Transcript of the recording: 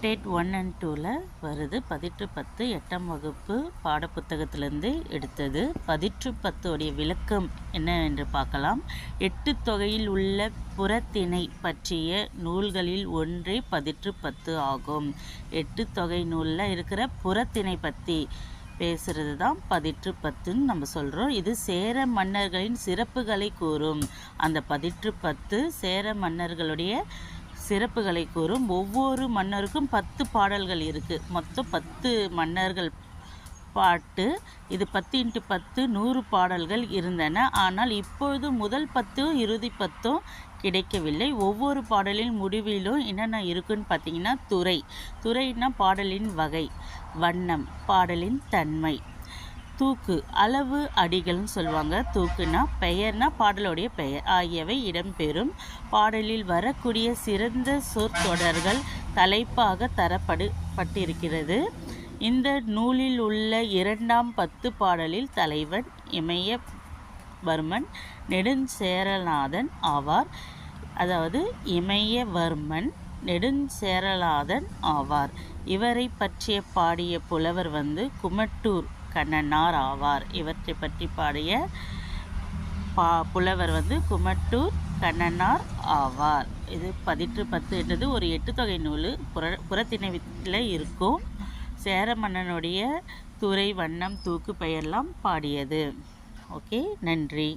Date 1 and 2ல் வருது. பதிற்று 10 8ஆம் வகுப்பு பாடப்புத்தகத்திலிருந்து எடுத்தது. பதிற்று 10 உடைய விளக்கம் என்ன என்று பார்க்கலாம். 8 தொகையில் உள்ள புறத்திணை பற்றிய நூல்களில் ஒன்றே பதிற்று 10 ஆகும். 8 தொகை நூலில் இருக்கிற புறத்திணை பற்றி பேசுகிறது தான் பதிற்று 10ன்னு நம்ம சொல்கிறோம். இது சேர மன்னர்களின் சிறப்புகளை கூறும். அந்த பதிற்று 10 சேர மன்னர்களுடைய சிறப்புகளை கூறும். ஒவ்வொரு மன்னருக்கும் 10 பாடல்கள் இருக்குது. மொத்தம் 10 மன்னர்கள் பாட்டு. இது 10 × 10 100 பாடல்கள் இருந்தன. ஆனால் இப்பொழுது முதல் 10 இறுதி 10 கிடைக்கவில்லை. ஒவ்வொரு பாடலின் முடிவிலும் என்னென்ன இருக்குன்னு பார்த்தீங்கன்னா, துறைனா பாடலின் வகை, வண்ணம் பாடலின் தன்மை, தூக்கு அளவு அடிகள்னு சொல்லுவாங்க. தூக்குனா பெயர்னா பாடலுடைய பெயர் ஆகியவை இடம்பெறும். பாடலில் வரக்கூடிய சிறந்த சொற்றொடர்கள் தலைப்பாக தரப்பட்டிருக்கிறது. இந்த நூலில் உள்ள 2ஆம் 10 பாடலில் தலைவன் இமயவர்மன் நெடுஞ்சேரலாதன் ஆவார். அதாவது இமயவர்மன் நெடுஞ்சேரலாதன் ஆவார். இவரை பற்றிய பாடிய புலவர் குமட்டூர் கண்ணனார் ஆவார். இவற்றை பற்றி பாடிய புலவர் குமட்டூர் கண்ணனார் ஆவார். இது பதிற்று 10 என்றது ஒரு 8 தொகை நூல். புறத்திணைவில் இருக்கும். சேர மன்னனுடைய துறை, வண்ணம், தூக்கு, பெயர்லாம் பாடியது. ஓகே, நன்றி.